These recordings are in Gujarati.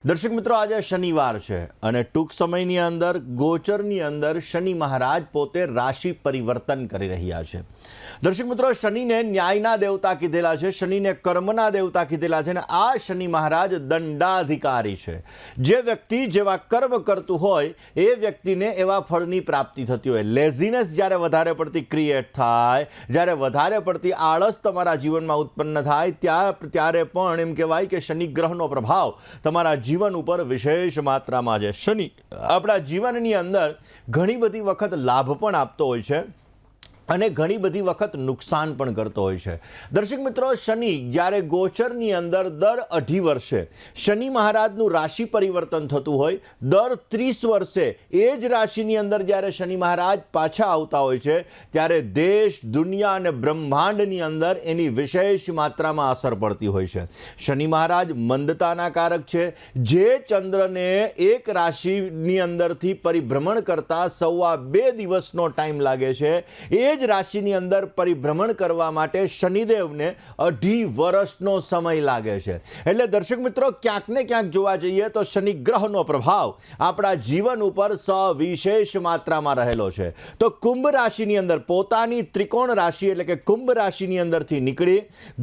દર્શક મિત્રો, આજે શનિવાર છે અને ટૂંક સમયની અંદર ગોચરની અંદર શનિ મહારાજ પોતે રાશિ પરિવર્તન કરી રહ્યા છે. દર્શક મિત્રો, શનિને ન્યાયના દેવતા કીધેલા છે, શનિને કર્મના દેવતા કીધેલા છે અને આ શનિ મહારાજ દંડાધિકારી છે. જે વ્યક્તિ જેવા કર્મ કરતું હોય એ વ્યક્તિને એવા ફળની પ્રાપ્તિ થતી હોય. લેઝીનેસ જ્યારે વધારે પડતી ક્રિએટ થાય, જ્યારે વધારે પડતી આળસ તમારા જીવનમાં ઉત્પન્ન થાય ત્યારે પણ એમ કહેવાય કે શનિ ગ્રહનો પ્રભાવ તમારા જીવન ઉપર વિશેષ માત્રામાં છે. શનિ આપણા જીવનની અંદર ઘણી બધી વખત લાભ પણ આપતો હોય છે અને ઘણી બધી વખત નુકસાન પણ કરતો હોય છે. દર્શક મિત્રો, શનિ જ્યારે ગોચરની અંદર દર 2.5 વર્ષે શનિ મહારાજનું રાશિ પરિવર્તન થતું હોય, દર 30 વર્ષે એ જ રાશિની અંદર જ્યારે શનિ મહારાજ પાછા આવતા હોય છે ત્યારે દેશ, દુનિયા અને બ્રહ્માંડની અંદર એની વિશેષ માત્રામાં અસર પડતી હોય છે. શનિ મહારાજ મંદતાના કારક છે. જે ચંદ્રને એક રાશિની અંદરથી પરિભ્રમણ કરતા 2.25 દિવસનો ટાઈમ લાગે છે, એ જ રાશિની અંદર પરિભ્રમણ કરવા માટે શનિદેવને 2.5 વર્ષનો સમય લાગે છે. એટલે દર્શક મિત્રો, ક્યાંક ને ક્યાંક જોવા જઈએ તો શનિ ગ્રહનો પ્રભાવ આપણા જીવન ઉપર સવિશેષ માત્રામાં રહેલો છે. તો કુંભ રાશિની અંદર પોતાની ત્રિકોણ રાશિ એટલે કે કુંભ રાશિની અંદરથી નીકળી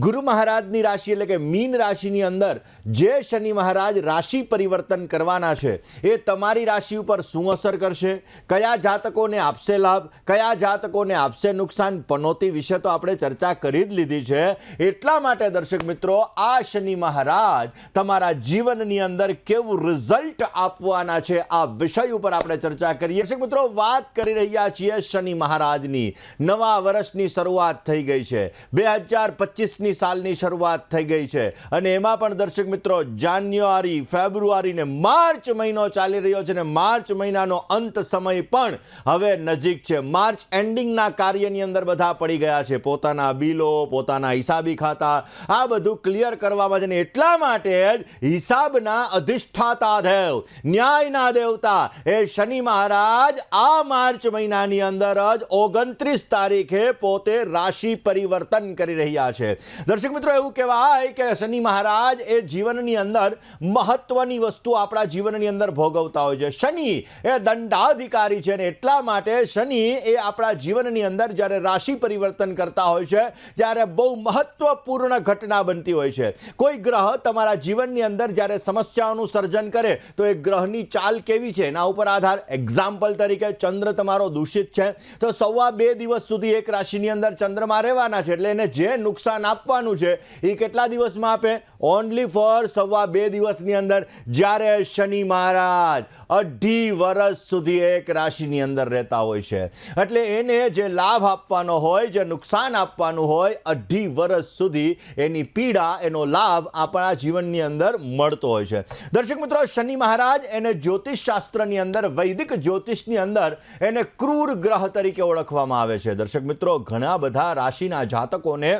ગુરુ મહારાજની રાશિ એટલે કે મીન રાશિની અંદર જે શનિ મહારાજ રાશિ પરિવર્તન કરવાના છે એ તમારી રાશિ ઉપર શું અસર કરશે, કયા જાતકોને આપશે લાભ, કયા જાતકોને આપશે નુકસાન, પનોતી વિશે તો આપણે ચર્ચા કરી જ લીધી છે. એટલા માટે દર્શક મિત્રો, આ શનિ મહારાજ તમારા જીવનની અંદર કેવું રિઝલ્ટ આપવાના છે આ વિષય ઉપર આપણે ચર્ચા કરીએ. દર્શક મિત્રો, વાત કરી રહ્યા છીએ શનિ મહારાજની. નવા વર્ષની શરૂઆત થઈ ગઈ છે, 2025ની સાલની શરૂઆત થઈ ગઈ છે અને એમાં પણ દર્શક મિત્રો જાન્યુઆરી, ફેબ્રુઆરી ને માર્ચ મહિનો ચાલી રહ્યો છે અને માર્ચ મહિનાનો અંત સમય પણ હવે નજીક છે. માર્ચ એન્ડિંગના કાર્યની અંદર બધા પડી ગયા છે, પોતાના બિલો, પોતાના હિસાબી ખાતા, આ બધું ક્લિયર કરવામાં છે. એટલા માટે જ હિસાબના અધિષ્ઠાતા દેવ, ન્યાયના દેવતા એ શનિ મહારાજ આ માર્ચ મહિનાની અંદર જ 29 તારીખે પોતે રાશિ પરિવર્તન કરી રહ્યા છે. દર્શક મિત્રો, એવું કહેવાય કે શનિ મહારાજ એ જીવનની અંદર મહત્વની વસ્તુ આપણા જીવનની અંદર ભોગવતા હોય છે. શનિ એ દંડાધિકારી છે અને એટલા માટે શનિ એ આપણા જીવનની અંદર જ્યારે રાશિ પરિવર્તન કરતા હોય છે ત્યારે બહુ મહત્વપૂર્ણ ઘટના બનતી હોય છે. કોઈ ગ્રહ તમારા જીવનની અંદર જ્યારે સમસ્યાઓનું સર્જન કરે તો એ ગ્રહની ચાલ કેવી છે એના ઉપર આધાર. એક્ઝામ્પલ તરીકે, ચંદ્ર તમારો દૂષિત છે તો 2.25 દિવસ સુધી એક રાશિની અંદર ચંદ્રમાં રહેવાના છે, એટલે એને જે નુકસાન આપવાનું છે એ કેટલા દિવસમાં આપે? ઓનલી ફોર 2.25 દિવસની અંદર. જ્યારે શનિ મહારાજ 2.5 વર્ષ સુધી એક રાશિની અંદર રહેતા હોય છે એટલે એને જે લાભ આપવાનો હોય, જે નુકસાન આપવાનું હોય, 2.5 વર્ષ સુધી એની પીડા, એનો લાભ આપણા જીવનની અંદર મળતો હોય છે. દર્શક મિત્રો, શનિ મહારાજ એને જ્યોતિષ શાસ્ત્રની અંદર, વૈદિક જ્યોતિષની અંદર એને ક્રૂર ગ્રહ તરીકે ઓળખવામાં આવે છે. દર્શક મિત્રો, ઘણા બધા રાશિના જાતકોને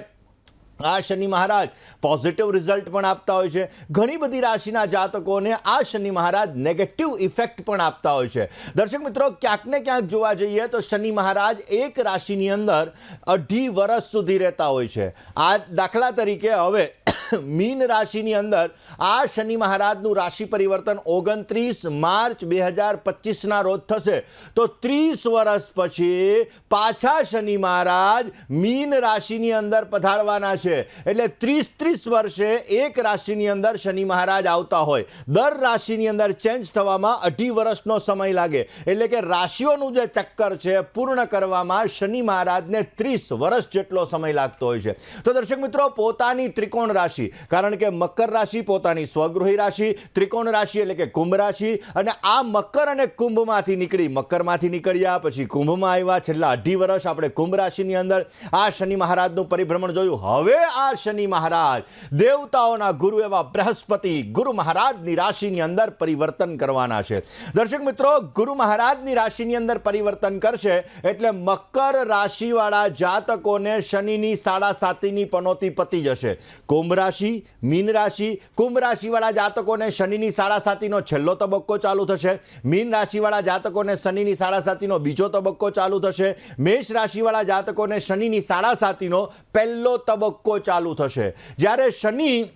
આ શનિ મહારાજ પોઝિટિવ રિઝલ્ટ પણ આપતા હોય છે. ઘણી બધી રાશિના જાતકોને આ શનિ મહારાજ નેગેટિવ ઇફેક્ટ પણ આપતા હોય છે. દર્શક મિત્રો, ક્યાંક ને ક્યાંક જોવા જઈએ તો શનિ મહારાજ એક રાશિની અંદર 2.5 વર્ષ સુધી રહેતા હોય છે. આ દાખલા તરીકે હવે મીન રાશિની અંદર આ શનિ મહારાજનું રાશિ પરિવર્તન 29 માર્ચ 2025ના રોજ થશે તો 30 વર્ષ પછી પાછા શનિ મહારાજ મીન રાશિની અંદર પધારવાના છે. એટલે 30 વર્ષે એક રાશિની અંદર શનિ મહારાજ આવતા હોય. દર રાશિની અંદર ચેન્જ થવામાં 2.5 વર્ષનો સમય લાગે. એટલે કે રાશિઓનું જે ચક્કર છે પૂર્ણ કરવામાં શનિ મહારાજને 30 વર્ષ જેટલો સમય લાગતો હોય છે. તો દર્શક મિત્રો, પોતાની ત્રિકોણ રાશિ, કારણ કે મકર રાશિ પોતાની સ્વગૃહી રાશિ, ત્રિકોણ રાશિ એટલે કે કુંભ રાશિ, અને આ મકર અને કુંભમાંથી નીકળી, મકરમાંથી નીકળ્યા પછી કુંભમાં આવ્યા. છેલ્લા 2.5 વર્ષ આપણે કુંભ રાશિની અંદર આ શનિ મહારાજનું પરિભ્રમણ જોયું. હવે આ શનિ મહારાજ દેવતાઓના ગુરુ એવા બૃહસ્પતિ ગુરુ મહારાજની રાશિની અંદર પરિવર્તન કરવાના છે. દર્શક મિત્રો, ગુરુ મહારાજની રાશિની અંદર પરિવર્તન કરશે એટલે મકર રાશિવાળા જાતકોને શનિની 7.5ની પનોતી પતી જશે. કુંભ રાશિ, મીન રાશિ, કુંભ રાશિવાળા જાતકોને શનિની 7.5નો છેલ્લો તબક્કો ચાલુ થશે. મીન રાશિવાળા જાતકોને શનિની 7.5નો બીજો તબક્કો ચાલુ થશે. મેષ રાશિવાળા જાતકોને શનિની 7.5નો પહેલો તબક્કો ચાલુ થશે. જ્યારે શનિ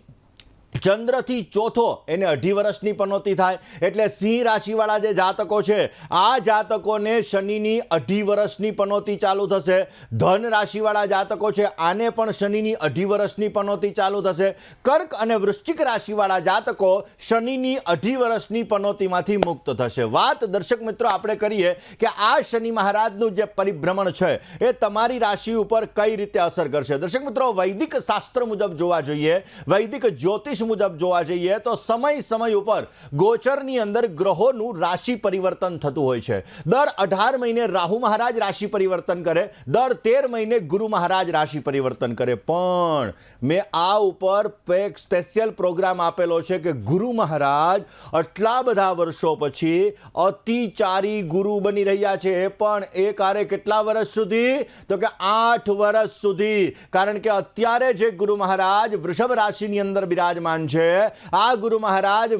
ચંદ્રથી ચોથો એને 2.5 વર્ષની પનોતી થાય, એટલે સિંહ રાશિવાળા જે જાતકો છે આ જાતકોને શનિની 2.5 વર્ષની પનોતી ચાલુ થશે. ધન રાશિવાળા જાતકો છે આને પણ શનિની 2.5 વર્ષની પનોતી ચાલુ થશે. કર્ક અને વૃશ્ચિક રાશિવાળા જાતકો શનિની 2.5 વર્ષની પનોતીમાંથી મુક્ત થશે. વાત દર્શક મિત્રો આપણે કરીએ કે આ શનિ મહારાજનું જે પરિભ્રમણ છે એ તમારી રાશિ ઉપર કઈ રીતે અસર કરશે. દર્શક મિત્રો, વૈદિક શાસ્ત્ર મુજબ જોવા જોઈએ, વૈદિક જ્યોતિષ મુજબ જોવા જઈએ તો સમય ઉપર ગોચરની અંદર ગ્રહોનું રાશિ પરિવર્તન થતું હોય છે. દર 18 મહિને રાહુ મહારાજ રાશિ પરિવર્તન કરે, દર 13 મહિને ગુરુ મહારાજ રાશિ પરિવર્તન કરે. પણ મેં આ ઉપર એક સ્પેશિયલ પ્રોગ્રામ આપેલો છે કે ગુરુ મહારાજ આટલા બધા વર્ષો પછી અતિચારી ગુરુ બની રહ્યા છે. એ પણ એક આરે કેટલા વર્ષ સુધી? તો કે 8 વર્ષ સુધી. કારણ કે અત્યારે જે ગુરુ મહારાજ વૃષભ રાશિની અંદર બિરાજમાન છે, આ ગુરુ મહારાજ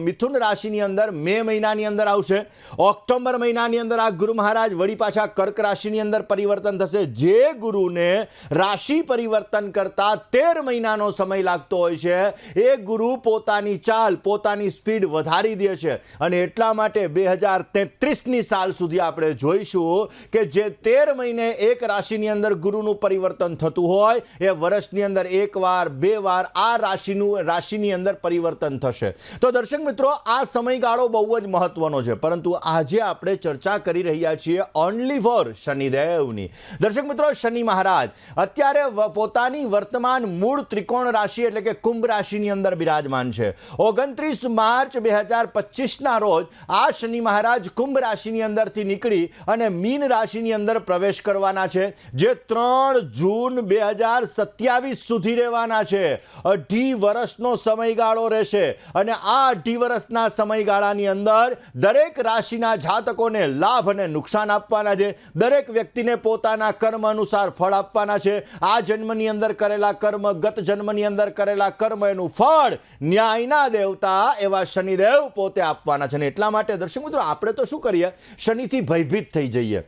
મિથુન રાશિની અંદર મે મહિનાની અંદર આવશે. ઓક્ટોબર મહિનાની અંદર આ ગુરુ મહારાજ વળી પાછા કર્ક રાશિની અંદર પરિવર્તન થશે. જે ગુરુને રાશિ પરિવર્તન કરતા 13 મહિનાનો સમય લાગતો હોય છે એ ગુરુ પોતાની ચાલ, પોતાની સ્પીડ વધારી દે છે. અને એટલા માટે 2033ની સાલ સુધી આપણે જોઈશું કે જે 13 મહિને એક રાશિની અંદર ગુરુનું પરિવર્તન થતું હોય એ વર્ષની અંદર 1 વાર 2 વાર આ રાશિની અંદર પરિવર્તન થશે. તો દર્શક મિત્રો, આ સમયગાળો બહુ જ મહત્વનો છે. પરંતુ આજે આપણે ચર્ચા કરી રહ્યા છીએ ઓનલી ફોર શનિદેવની. દર્શક મિત્રો, શનિ મહારાજ અત્યારે પોતાની વર્તમાન મૂળ ત્રિકોણ રાશિ એટલે કે કુંભ રાશિની અંદર બિરાજમાન છે. 29 માર્ચ 2025ના રોજ આ શનિ મહારાજ કુંભ રાશિની અંદરથી નીકળી અને મીન રાશિની અંદર પ્રવેશ કરવાના છે, જે 3 જૂન 2027 સુધી રહેવાના છે. 2.5 વર્ષનો સમયગાળો રહેશે. અને આ 2.5 વર્ષના સમયગાળાની અંદર દરેક રાશિના જાતકોને લાભ અને નુકસાન આપવાના છે. દરેક વ્યક્તિને પોતાના કર્મ અનુસાર ફળ આપવાના છે. આ જન્મની અંદર કરેલા કર્મ, ગત જન્મની અંદર કરેલા કર્મ, એનું ફળ ન્યાયના દેવતા એવા શનિદેવ પોતે આપવાના છે. અને એટલા માટે દર્શક મિત્રો, આપણે તો શું કરીએ, શનિથી ભયભીત થઈ જઈએ.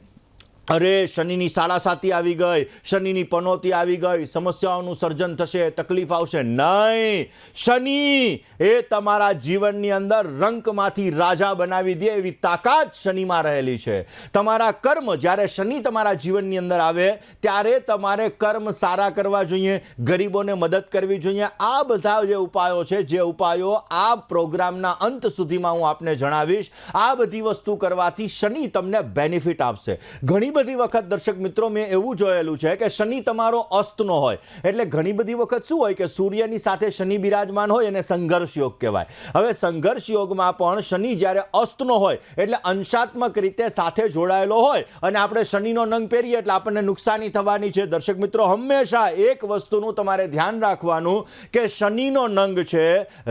અરે શનિની સાડાસાતી આવી ગઈ, શનિની પનોતી આવી ગઈ, સમસ્યાઓનું સર્જન થશે, તકલીફ આવશે. નહીં, શનિ એ તમારા જીવનની અંદર રંકમાંથી રાજા બનાવી દે એવી તાકાત શનિમાં રહેલી છે. તમારા કર્મ, જ્યારે શનિ તમારા જીવનની અંદર આવે ત્યારે તમારે કર્મ સારા કરવા જોઈએ, ગરીબોને મદદ કરવી જોઈએ. આ બધા જે ઉપાયો છે, જે ઉપાયો આ પ્રોગ્રામના અંત સુધીમાં હું આપને જણાવીશ, આ બધી વસ્તુ કરવાથી શનિ તમને બેનિફિટ આપશે. ઘણી બધી વખત દર્શક મિત્રો મેં એવું જોયેલું છે કે શનિ તમારો અસ્તનો હોય, એટલે ઘણી બધી વખત શું હોય કે સૂર્યની સાથે શનિ બિરાજમાન હોય અને સંઘર્ષ યોગ કહેવાય. હવે સંઘર્ષ યોગમાં પણ શનિ જ્યારે અસ્તનો હોય એટલે અંશાત્મક રીતે સાથે જોડાયેલો હોય અને આપણે શનિનો નંગ પહેરીએ એટલે આપણને નુકસાની થવાની છે. દર્શક મિત્રો, હંમેશા એક વસ્તુનું તમારે ધ્યાન રાખવાનું કે શનિનો નંગ છે,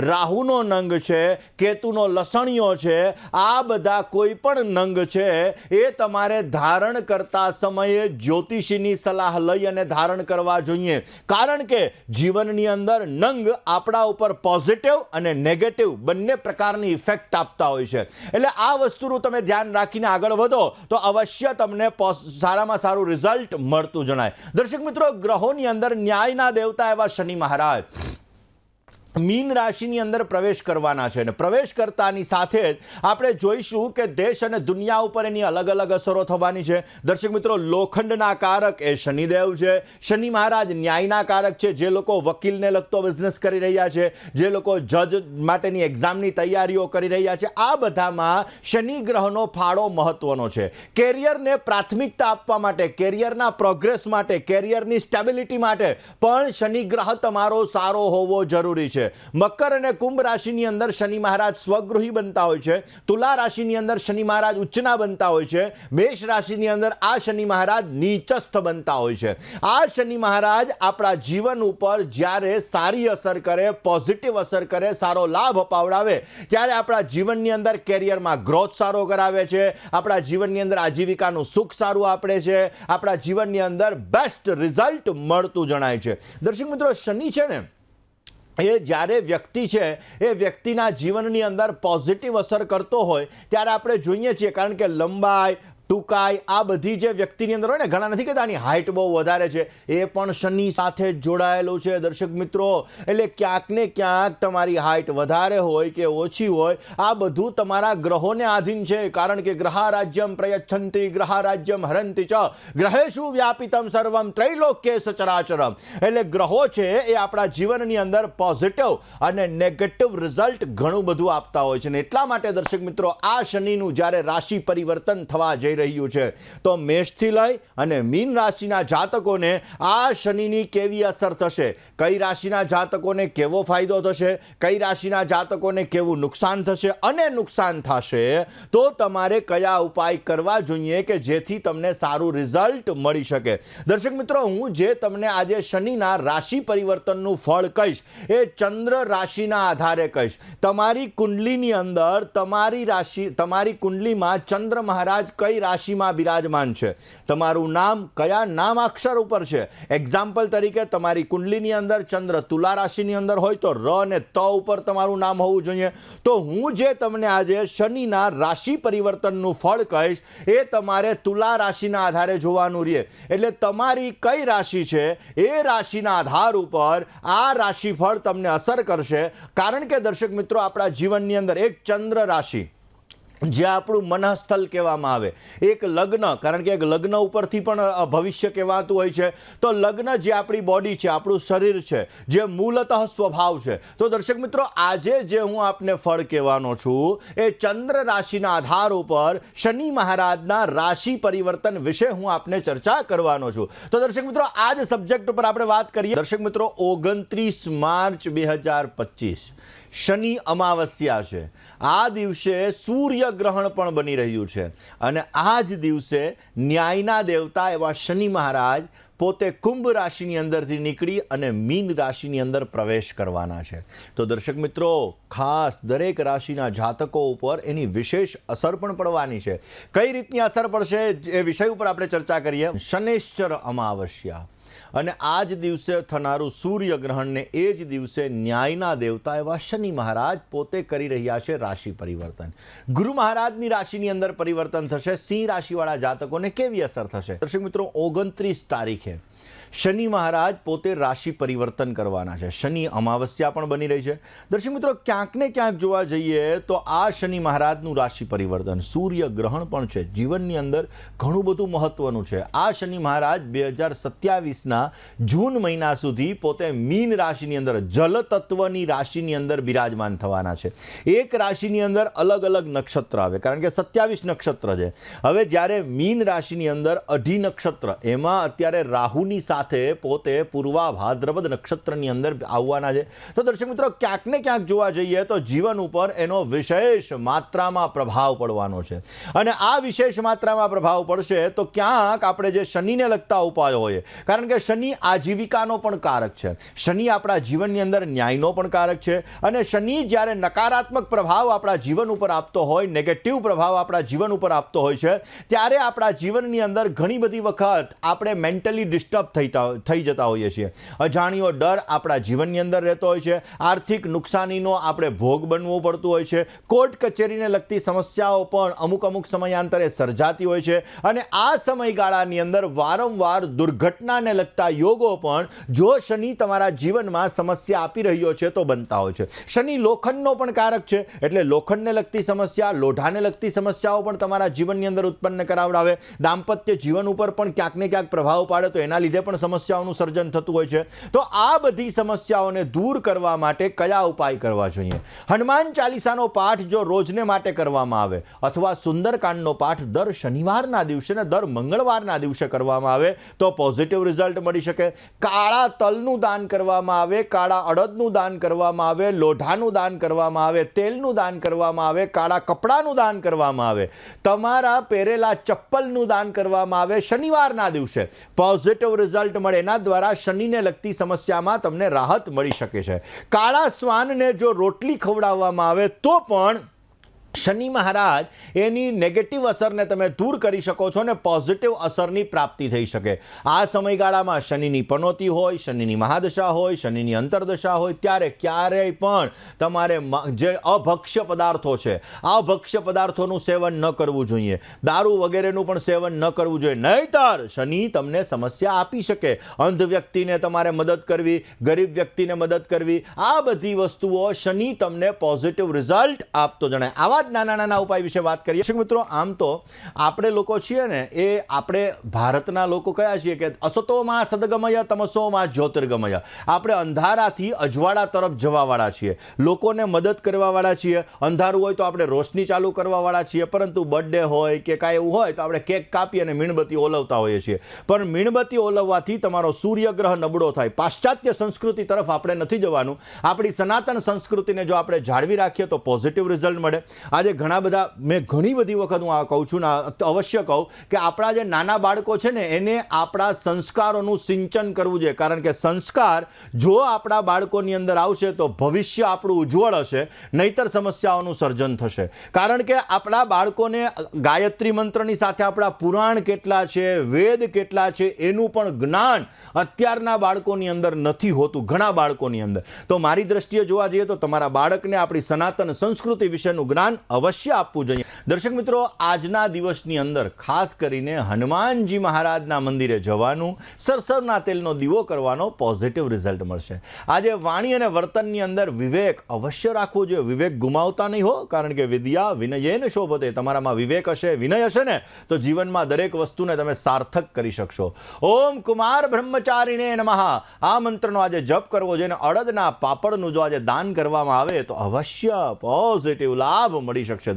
રાહુનો નંગ છે, કેતુનો લસણિયો છે, આ બધા કોઈ પણ નંગ છે એ તમારે ધારણ કરતા સમયે જ્યોતિષીની સલાહ લઈ અને ધારણ કરવા જોઈએ. કારણ કે જીવનની અંદર નંગ આપણા ઉપર પોઝિટિવ અને નેગેટિવ બંને પ્રકારની ઇફેક્ટ આપતા હોય છે. એટલે આ વસ્તુનું તમે ધ્યાન રાખીને આગળ વધો તો અવશ્ય તમને સારામાં સારું રિઝલ્ટ મળતું જણાય. દર્શક મિત્રો, ગ્રહોની અંદર ન્યાયના દેવતા એવા શનિ મહારાજ મીન રાશિની અંદર પ્રવેશ કરવાના છે. અને પ્રવેશ કરતાની સાથે જ આપણે જોઈશું કે દેશ અને દુનિયા ઉપર એની અલગ અલગ અસરો થવાની છે. દર્શક મિત્રો, લોખંડના કારક એ શનિદેવ છે. શનિ મહારાજ ન્યાયના કારક છે. જે લોકો વકીલને લગતો બિઝનેસ કરી રહ્યા છે, જે લોકો જજ માટેની એક્ઝામની તૈયારીઓ કરી રહ્યા છે, આ બધામાં શનિ ગ્રહનો ફાળો મહત્વનો છે. કેરિયરને પ્રાથમિકતા આપવા માટે, કેરિયરના પ્રોગ્રેસ માટે, કેરિયરની સ્ટેબિલિટી માટે પણ શનિ ગ્રહ તમારો સારો હોવો જરૂરી છે. મકર અને કુંભ રાશિની અંદર શનિ મહારાજ સ્વગૃહી બનતા હોય છે. તુલા રાશિની અંદર શનિ મહારાજ ઉચ્ચના બનતા હોય છે. મેષ રાશિની અંદર આ શનિ મહારાજ નીચસ્થ બનતા હોય છે. આ શનિ મહારાજ આપણા જીવન ઉપર જ્યારે સારી અસર કરે, પોઝિટિવ અસર કરે, સારો લાભ અપાવડાવે ત્યારે આપણા જીવનની અંદર કેરિયરમાં ગ્રોથ સારો કરાવે છે, આપણા જીવનની અંદર આજીવિકાનું સુખ સારું આપે છે, આપણા જીવનની અંદર બેસ્ટ રિઝલ્ટ મળતું જણાય છે. દર્શક મિત્રો, શનિ છે ને એ જ્યારે વ્યક્તિ છે એ વ્યક્તિના જીવનની અંદર પોઝિટિવ અસર કરતો હોય ત્યારે આપણે જોઈએ છીએ. કારણ કે લંબાઈ, ટૂંકાઈ, આ બધી જે વ્યક્તિની અંદર હોય ને, ઘણા નથી કહેતા આની હાઇટ બહુ વધારે છે, એ પણ શનિ સાથે જોડાયેલું છે દર્શક મિત્રો. એટલે ક્યાંક ને ક્યાંક તમારી હાઇટ વધારે હોય કે ઓછી હોય, આ બધું તમારા ગ્રહોને આધીન છે. કારણ કે ગ્રહારાજ્યમ પ્રયચ્છન્તિ ગ્રહારાજ્યમ હરંતિ ચ ગ્રહેષુ વ્યાપિતમ સર્વમ ત્રૈલોક્ય સચરાચરમ. એટલે ગ્રહો છે એ આપણા જીવનની અંદર પોઝિટિવ અને નેગેટિવ રિઝલ્ટ ઘણું બધું આપતા હોય છે. ને એટલા માટે દર્શક મિત્રો, આ શનિનું જ્યારે રાશિ પરિવર્તન થવા જઈ રહ્યું છે, તો મેષથી લઈ અને મીન રાશિના જાતકોને આ શનિની કેવી અસર થશે, કઈ રાશિના જાતકોને કેવો ફાયદો થશે, કઈ રાશિના જાતકોને કેવું નુકસાન થશે, અને નુકસાન થશે તો તમારે કયા ઉપાય કરવા જોઈએ કે જેથી તમને સારું રિઝલ્ટ મળી શકે. દર્શક મિત્રો, હું જે તમને આજે શનિના રાશિ પરિવર્તનનું ફળ કહીશ એ ચંદ્ર રાશિના આધારે કહીશ. તમારી કુંડલીની અંદર તમારી કુંડલીમાં ચંદ્ર મહારાજ કઈ રાશિમાં બિરાજમાન છે, તમારું નામ કયા નામ અક્ષર ઉપર છે. એક્ઝામ્પલ તરીકે તમારી કુંડલીની અંદર ચંદ્ર તુલા રાશિની અંદર હોય તો ર અને ત ઉપર તમારું નામ હોવું જોઈએ. તો હું જે તમને આજે શનિના રાશિ પરિવર્તનનું ફળ કહીશ એ તમારે તુલા રાશિના આધારે જોવાનું રહે. એટલે તમારી કઈ રાશિ છે એ રાશિના આધાર ઉપર આ રાશિફળ તમને અસર કરશે. કારણ કે દર્શક મિત્રો, આપણા જીવનની અંદર એક ચંદ્ર રાશિ જે આપણું મનઃસ્થલ કહેવામાં આવે, એક લગ્ન, કારણ કે એક લગ્ન ઉપરથી પણ ભવિષ્ય કહેવાતું હોય છે. તો લગ્ન જે આપણી બોડી છે, આપણું શરીર છે, જે મૂળતઃ સ્વભાવ છે. તો દર્શક મિત્રો, આજે જે હું આપને ફળ કહેવાનો છું એ ચંદ્ર રાશિના આધાર ઉપર શનિ મહારાજના રાશિ પરિવર્તન વિશે હું આપને ચર્ચા કરવાનો છું. તો દર્શક મિત્રો, આ જ સબ્જેક્ટ ઉપર આપણે વાત કરીએ. દર્શક મિત્રો, 29 માર્ચ 2025 શનિ અમાવસ્યા છે. આ દિવસે સૂર્ય ગ્રહણ પણ બની રહ્યું છે અને આ જ દિવસે ન્યાયના દેવતા એવા શનિ મહારાજ પોતે કુંભ રાશિની અંદરથી નીકળી અને મીન રાશિની અંદર પ્રવેશ કરવાના છે. તો દર્શક મિત્રો, ખાસ દરેક રાશિના જાતકો ઉપર એની વિશેષ અસર પણ પડવાની છે. કઈ રીતની અસર પડશે એ વિષય ઉપર આપણે ચર્ચા કરીએ. શનૈશ્ચર અમાવસ્યા અને આ જ દિવસે થનારું સૂર્યગ્રહણને એ જ દિવસે ન્યાયના દેવતા એવા શનિ મહારાજ પોતે કરી રહ્યા છે રાશિ પરિવર્તન. ગુરુ મહારાજની રાશિની અંદર પરિવર્તન થશે. સિંહ રાશિવાળા જાતકોને કેવી અસર થશે? દર્શક મિત્રો, 29 તારીખે શનિ મહારાજ પોતે રાશિ પરિવર્તન કરવાના છે. શનિ અમાવસ્યા પણ બની રહી છે. દર્શક મિત્રો, ક્યાંક ને ક્યાંક જોવા જઈએ તો આ શનિ મહારાજનું રાશિ પરિવર્તન, સૂર્ય ગ્રહણ પણ છે, જીવનની અંદર ઘણું બધું મહત્વનું છે. આ શનિ મહારાજ 2027ના જૂન મહિના સુધી પોતે મીન રાશિની અંદર, જલ તત્વની રાશિની અંદર બિરાજમાન થવાના છે. એક રાશિની અંદર અલગ અલગ નક્ષત્ર આવે, કારણ કે 27 નક્ષત્ર છે. હવે જ્યારે મીન રાશિની અંદર 2 નક્ષત્ર, એમાં અત્યારે રાહુની સાથે પોતે પૂર્વા ભાદ્રપદ નક્ષત્રની અંદર આવવાના છે. તો દર્શક મિત્રો, ક્યાંક ને ક્યાંક જોવા જઈએ તો જીવન ઉપર એનો વિશેષ માત્રામાં પ્રભાવ પડવાનો છે. અને આ વિશેષ માત્રામાં પ્રભાવ પડશે તો ક્યાંક આપણે જે શનિને લગતા ઉપાયો હોય, કારણ કે શનિ આજીવિકાનો પણ કારક છે, શનિ આપણા જીવનની અંદર ન્યાયનો પણ કારક છે. અને શનિ જ્યારે નકારાત્મક પ્રભાવ આપણા જીવન ઉપર આપતો હોય, નેગેટિવ પ્રભાવ આપણા જીવન ઉપર આપતો હોય છે, ત્યારે આપણા જીવનની અંદર ઘણી બધી વખત આપણે મેન્ટલી ડિસ્ટર્બ થઈ જતા હોઈએ છીએ. અજાણ્યો ડર આપણા જીવનની અંદર રહેતો હોય છે. આર્થિક નુકસાનીનો આપણે ભોગ બનવું પડતું હોય છે. કોર્ટ કચેરીને લગતી સમસ્યાઓ પણ અમુક સમયાંતરે સર્જાતી હોય છે. અને આ સમયગાળાની અંદર વારંવાર દુર્ઘટનાને લગતા યોગો પણ જો શનિ તમારા જીવનમાં સમસ્યા આપી રહ્યો છે તો બનતા હોય છે. શનિ લોખંડનો પણ કારક છે, એટલે લોખંડને લગતી સમસ્યા, લોઢાને લગતી સમસ્યાઓ પણ તમારા જીવનની અંદર ઉત્પન્ન કરાવડાવે. દાંપત્ય જીવન ઉપર પણ ક્યાંક ને ક્યાંક પ્રભાવ પાડે તો એના લીધે પણ સમસ્યાઓનું સર્જન થતું હોય છે. તો આ બધી સમસ્યાઓને દૂર કરવા માટે કયા ઉપાય કરવા જોઈએ? હનુમાન ચાલીસાનો પાઠ જો રોજને માટે કરવામાં આવે, અથવા સુંદરકાંડનો પાઠ દર શનિવારના દિવસે ને દર મંગળવારના દિવસે કરવામાં આવે તો પોઝિટિવ રિઝલ્ટ મળી શકે. કાળા તલનું દાન કરવામાં આવે, કાળા અડદનું દાન કરવામાં આવે, લોઢાનું દાન કરવામાં આવે, તેલનું દાન કરવામાં આવે, કાળા કપડાનું દાન કરવામાં આવે, તમારા પહેરેલા ચપ્પલનું દાન કરવામાં આવે શનિવારના દિવસે, પોઝિટિવ રિઝલ્ટ મળે. એના દ્વારા શનિને લગતી સમસ્યામાં તમને રાહત મળી શકે છે. કાળા શ્વાનને જો રોટલી ખવડાવવામાં આવે તો પણ શનિ મહારાજ એની નેગેટિવ અસરને તમે દૂર કરી શકો છો ને પોઝિટિવ અસરની પ્રાપ્તિ થઈ શકે. આ સમયગાળામાં શનિની પનોતી હોય, શનિની મહાદશા હોય, શનિની અંતરદશા હોય, ત્યારે ક્યારેય પણ તમારે જે અભક્ષ્ય પદાર્થો છે આ અભક્ષ્ય પદાર્થોનું સેવન ન કરવું જોઈએ. દારૂ વગેરેનું પણ સેવન ન કરવું જોઈએ, નહીંતર શનિ તમને સમસ્યા આપી શકે. અંધ વ્યક્તિને તમારે મદદ કરવી, ગરીબ વ્યક્તિને મદદ કરવી, આ બધી વસ્તુઓ શનિ તમને પોઝિટિવ રિઝલ્ટ આપતો જણાય. આવા નાના નાના ઉપાય વિશે વાત કરીએ છીએ મિત્રો. આમ તો આપણે લોકો છીએ ને એ આપણે ભારતના લોકો કયા છીએ કે અસતોમાં સદગમય તમસોમાં જ્યોતિર્ગમય. આપણે અંધારાથી અજવાળા તરફ જવાવાળા છીએ, લોકોને મદદ કરવાવાળા છીએ. અંધારું હોય તો આપણે રોશની ચાલુ કરવાવાળા છીએ, પરંતુ બર્થડે હોય કે કાંઈ એવું હોય તો આપણે કેક કાપી અને મીણબત્તી ઓલવતા હોઈએ છીએ. પણ મીણબત્તી ઓલવવાથી તમારો સૂર્યગ્રહ નબળો થાય. પાશ્ચાત્ય સંસ્કૃતિ તરફ આપણે નથી જવાનું. આપણી સનાતન સંસ્કૃતિને જો આપણે જાળવી રાખીએ તો પોઝિટિવ રિઝલ્ટ મળે. આજે ઘણા બધા, મેં ઘણી બધી વખત હું આ કહું છું ને અવશ્ય કહું કે આપણા જે નાના બાળકો છે ને એને આપણા સંસ્કારોનું સિંચન કરવું જોઈએ. કારણ કે સંસ્કાર જો આપણા બાળકોની અંદર આવશે તો ભવિષ્ય આપણું ઉજ્જવળ હશે, નહીતર સમસ્યાઓનું સર્જન થશે. કારણ કે આપણા બાળકોને ગાયત્રી મંત્રની સાથે આપણા પુરાણ કેટલા છે, વેદ કેટલા છે એનું પણ જ્ઞાન અત્યારના બાળકોની અંદર નથી હોતું, ઘણા બાળકોની અંદર. તો મારી દ્રષ્ટિએ જોવા જઈએ તો તમારા બાળકને આપણી સનાતન સંસ્કૃતિ વિશેનું જ્ઞાન અવશ્ય આપવું જોઈએ. દર્શક મિત્રો, આજના દિવસની અંદર ખાસ કરીને હનુમાનજી મહારાજના મંદિરે જવાનું, સરસવના તેલનો દીવો કરવાનો પોઝિટિવ રિઝલ્ટ મળશે. આજે વાણી અને વર્તનની અંદર વિવેક અવશ્ય રાખવો જોઈએ. વિવેક ગુમાવતા નહીં હો, કારણ કે વિદ્યા વિનયેન શોભતે. તમારામાં વિવેક હશે, વિનય હશે ને તો જીવનમાં દરેક વસ્તુને તમે સાર્થક કરી શકશો. ઓમ કુમાર બ્રહ્મચારીને નમઃ આ મંત્રનો આજે જપ કરવો જોઈએ. અડદના પાપડનું જો આજે દાન કરવામાં આવે તો અવશ્ય પોઝિટિવ લાભ મળી શકશે.